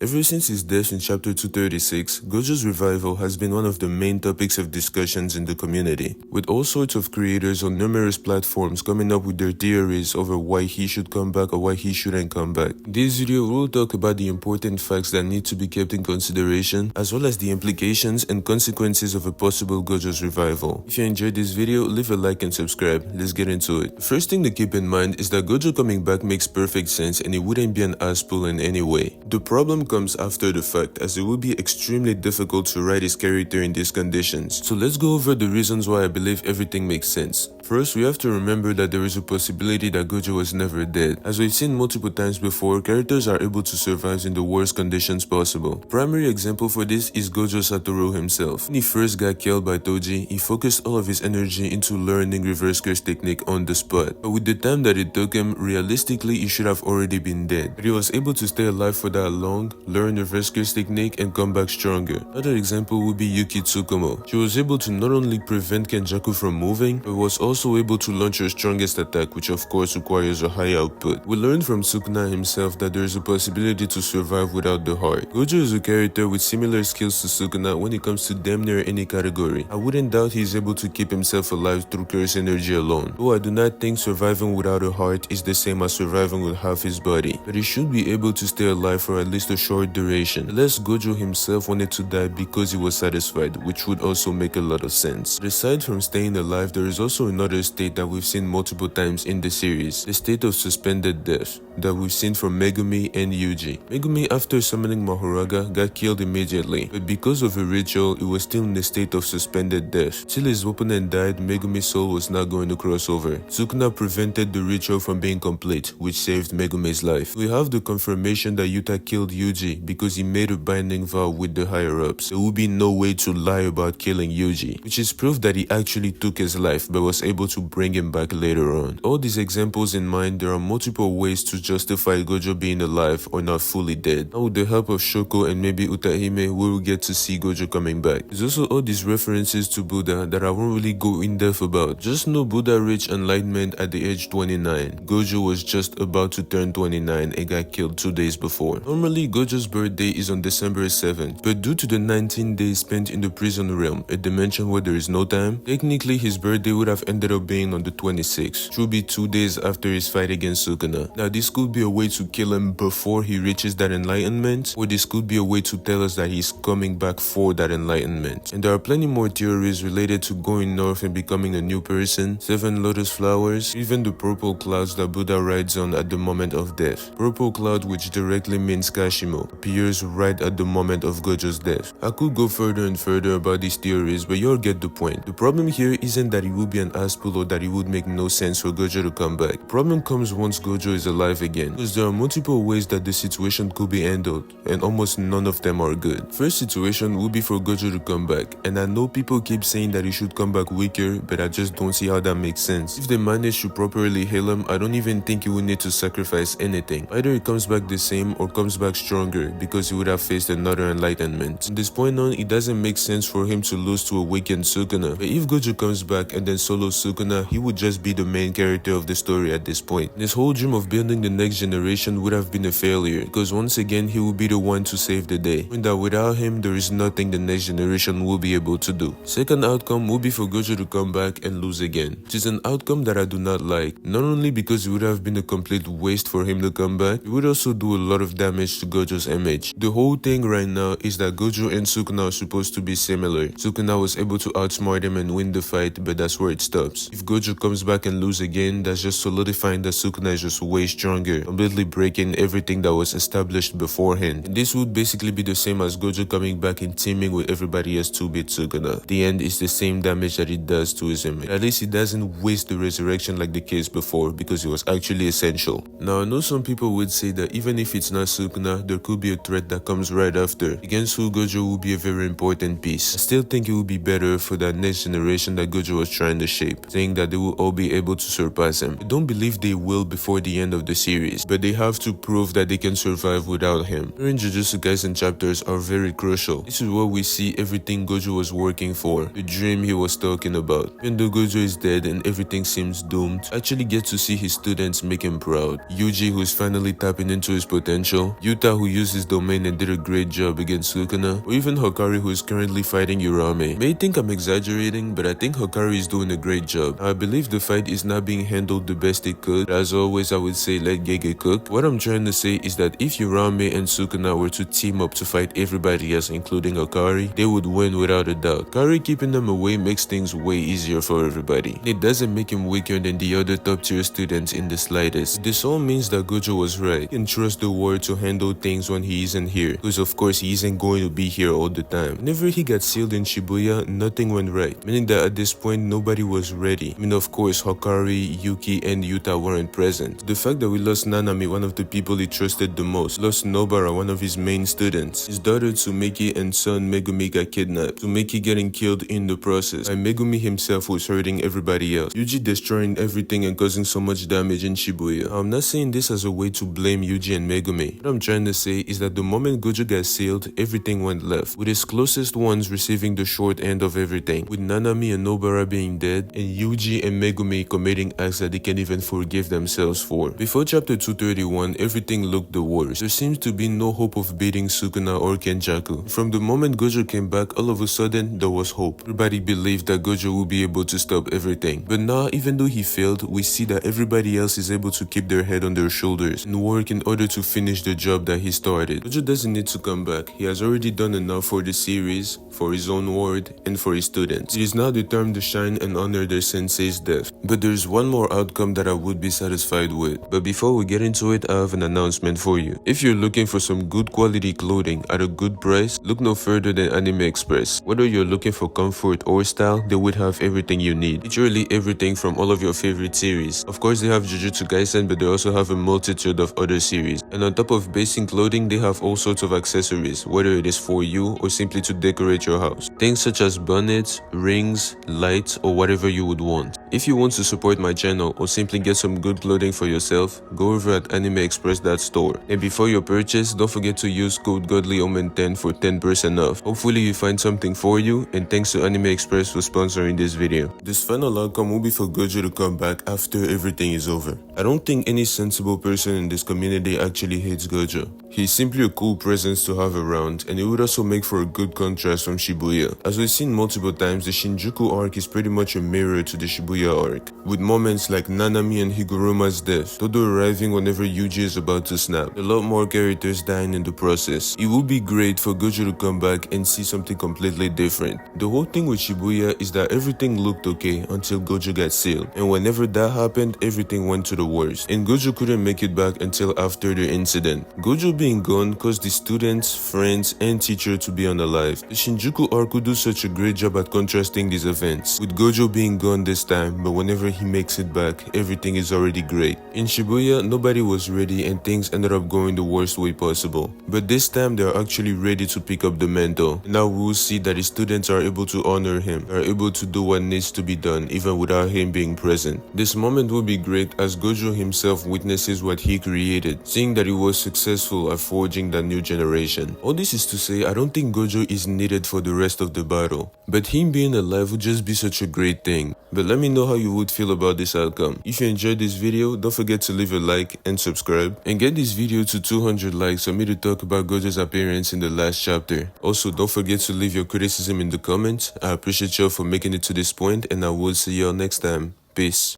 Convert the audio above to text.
Ever since his death in chapter 236, Gojo's revival has been one of the main topics of discussions in the community, with all sorts of creators on numerous platforms coming up with their theories over why he should come back or why he shouldn't come back. In this video, we'll talk about the important facts that need to be kept in consideration, as well as the implications and consequences of a possible Gojo's revival. If you enjoyed this video, leave a like and subscribe. Let's get into it. The first thing to keep in mind is that Gojo coming back makes perfect sense and it wouldn't be an ass pull in any way. The problem comes after the fact, as it will be extremely difficult to write his character in these conditions. So let's go over the reasons why I believe everything makes sense. First, we have to remember that there is a possibility that Gojo was never dead. As we've seen multiple times before, characters are able to survive in the worst conditions possible. Primary example for this is Gojo Satoru himself. When he first got killed by Toji, he focused all of his energy into learning reverse curse technique on the spot. But with the time that it took him, realistically he should have already been dead. But he was able to stay alive for that long, learn reverse curse technique and come back stronger. Another example would be Yuki Tsukumo. She was able to not only prevent Kenjaku from moving, but was also able to launch her strongest attack, which of course requires a high output. We learned from Sukuna himself that there is a possibility to survive without the heart. Gojo is a character with similar skills to Sukuna when it comes to damn near any category. I wouldn't doubt he is able to keep himself alive through curse energy alone, though I do not think surviving without a heart is the same as surviving with half his body, but he should be able to stay alive for at least a short duration, unless Gojo himself wanted to die because he was satisfied, which would also make a lot of sense. But aside from staying alive, there is also another state that we've seen multiple times in the series, the state of suspended death that we've seen from Megumi and Yuji. Megumi, after summoning Mahoraga, got killed immediately, but because of a ritual, it was still in a state of suspended death. Till his opponent died, Megumi's soul was not going to cross over. Sukuna prevented the ritual from being complete, which saved Megumi's life. We have the confirmation that Yuta killed Yuji because he made a binding vow with the higher-ups. There would be no way to lie about killing Yuji, which is proof that he actually took his life but was able to bring him back later on. All these examples in mind, there are multiple ways to justify Gojo being alive or not fully dead. Now with the help of Shoko and maybe Utahime, we will get to see Gojo coming back. There's also all these references to Buddha that I won't really go in depth about. Just know Buddha reached enlightenment at the age 29. Gojo was just about to turn 29 and got killed 2 days before. Normally Gojo's birthday is on December 7th, but due to the 19 days spent in the prison realm, a dimension where there is no time, technically his birthday would have ended up being on the 26th, which will be 2 days after his fight against Sukuna. Now this could be a way to kill him before he reaches that enlightenment, or this could be a way to tell us that he's coming back for that enlightenment. And there are plenty more theories related to going north and becoming a new person, 7 lotus flowers, even the purple clouds that Buddha rides on at the moment of death. Purple cloud, which directly means Kashimo, appears right at the moment of Gojo's death. I could go further and further about these theories, but you'll get the point. The problem here isn't that it would be an ass pull or that it would make no sense for Gojo to come back. The problem comes once Gojo is alive again, because there are multiple ways that the situation could be handled, and almost none of them are good. First situation would be for Gojo to come back, and I know people keep saying that he should come back weaker, but I just don't see how that makes sense. If they manage to properly heal him, I don't even think he would need to sacrifice anything. Either he comes back the same or comes back stronger, because he would have faced another enlightenment. From this point on, it doesn't make sense for him to lose to a weakened Sukuna, but if Gojo comes back and then solo Sukuna, he would just be the main character of the story at this point. This whole dream of building the next generation would have been a failure, because once again he would be the one to save the day, and that without him there is nothing the next generation will be able to do. Second outcome would be for Gojo to come back and lose again, which is an outcome that I do not like, not only because it would have been a complete waste for him to come back, it would also do a lot of damage to Gojo's image. The whole thing right now is that Gojo and Sukuna are supposed to be similar. Sukuna was able to outsmart him and win the fight, but that's where it stops. If Gojo comes back and lose again, that's just solidifying that Sukuna is just way stronger, completely breaking everything that was established beforehand. And this would basically be the same as Gojo coming back and teaming with everybody else to beat Sukuna. The end is the same damage that it does to his image. At least he doesn't waste the resurrection like the case before, because it was actually essential. Now I know some people would say that even if it's not Sukuna, there could be a threat that comes right after, against who Gojo will be a very important piece. I still think it would be better for that next generation that Gojo was trying to shape. hype, saying that they will all be able to surpass him. I don't believe they will before the end of the series, but they have to prove that they can survive without him. During Jujutsu Kaisen chapters are very crucial. This is where we see everything Gojo was working for, the dream he was talking about. Even though Gojo is dead and everything seems doomed, I actually get to see his students make him proud. Yuji, who is finally tapping into his potential, Yuta, who used his domain and did a great job against Sukuna, or even Hikari, who is currently fighting Urame. May think I'm exaggerating, but I think Hikari is doing a great job. I believe the fight is not being handled the best it could. As always, I would say let Gege cook. What I'm trying to say is that if Urame and Sukuna were to team up to fight everybody else, including Hikari, they would win without a doubt. Hikari keeping them away makes things way easier for everybody. It doesn't make him weaker than the other top tier students in the slightest. This all means that Gojo was right. He can trust the war to handle things when he isn't here, because of course he isn't going to be here all the time. Whenever he got sealed in Shibuya, nothing went right, meaning that at this point nobody was ready. I mean, of course Hikari, Yuki and Yuta weren't present. The fact that we lost Nanami, one of the people he trusted the most, lost Nobara, one of his main students, his daughter Tsumeki and son Megumi got kidnapped, Tsumeki getting killed in the process, and Megumi himself was hurting everybody else, Yuji destroying everything and causing so much damage in Shibuya. I'm not saying this as a way to blame Yuji and Megumi. What I'm trying to say is that the moment Gojo got sealed, everything went left, with his closest ones receiving the short end of everything, with Nanami and Nobara being dead, and Yuji and Megumi committing acts that they can't even forgive themselves for. Before chapter 231, everything looked the worst. There seems to be no hope of beating Sukuna or Kenjaku. From the moment Gojo came back, all of a sudden, there was hope. Everybody believed that Gojo would be able to stop everything. But now, even though he failed, we see that everybody else is able to keep their head on their shoulders and work in order to finish the job that he started. Gojo doesn't need to come back. He has already done enough for the series, for his own ward, and for his students. It is now the time to shine and honor their sensei's death. But there's one more outcome that I would be satisfied with. But before we get into it, I have an announcement for you. If you're looking for some good quality clothing at a good price, look no further than Anime Express. Whether you're looking for comfort or style, they would have everything you need. Literally everything from all of your favorite series. Of course, they have Jujutsu Kaisen, but they also have a multitude of other series. And on top of basic clothing, they have all sorts of accessories, whether it is for you or simply to decorate your house. Things such as bonnets, rings, lights, or whatever you would want. If you want to support my channel or simply get some good clothing for yourself, go over at animeexpress.store. And before your purchase, don't forget to use code GodlyOmen10 for 10% off. Hopefully you find something for you, and thanks to Anime Express for sponsoring this video. This final outcome will be for Gojo to come back after everything is over. I don't think any sensible person in this community actually hates Gojo. He's simply a cool presence to have around, and it would also make for a good contrast from Shibuya. As we've seen multiple times, the Shinjuku arc is pretty much a mirror to the Shibuya arc, with moments like Nanami and Higuruma's death, Todo arriving whenever Yuji is about to snap, a lot more characters dying in the process. It would be great for Gojo to come back and see something completely different. The whole thing with Shibuya is that everything looked okay until Gojo got sealed, and whenever that happened, everything went to the worst, and Gojo couldn't make it back until after the incident. Gojo being gone caused the students, friends, and teacher to be unalive. The Shinjuku arc would do such a great job at contrasting these events, with Gojo being gone this time, but whenever he makes it back, everything is already great. In Shibuya, nobody was ready and things ended up going the worst way possible. But this time, they are actually ready to pick up the mantle. Now we will see that the students are able to honor him, are able to do what needs to be done even without him being present. This moment will be great as Gojo himself witnesses what he created, seeing that he was successful at forging that new generation. All this is to say, I don't think Gojo is needed for the rest of the battle, but him being alive would just be such a great thing. But let me know how you would feel about this outcome. If you enjoyed this video, don't forget to leave a like and subscribe, and get this video to 200 likes for me to talk about Gojo's appearance in the last chapter. Also, don't forget to leave your criticism in the comments. I appreciate y'all for making it to this point, and I will see y'all next time. Peace.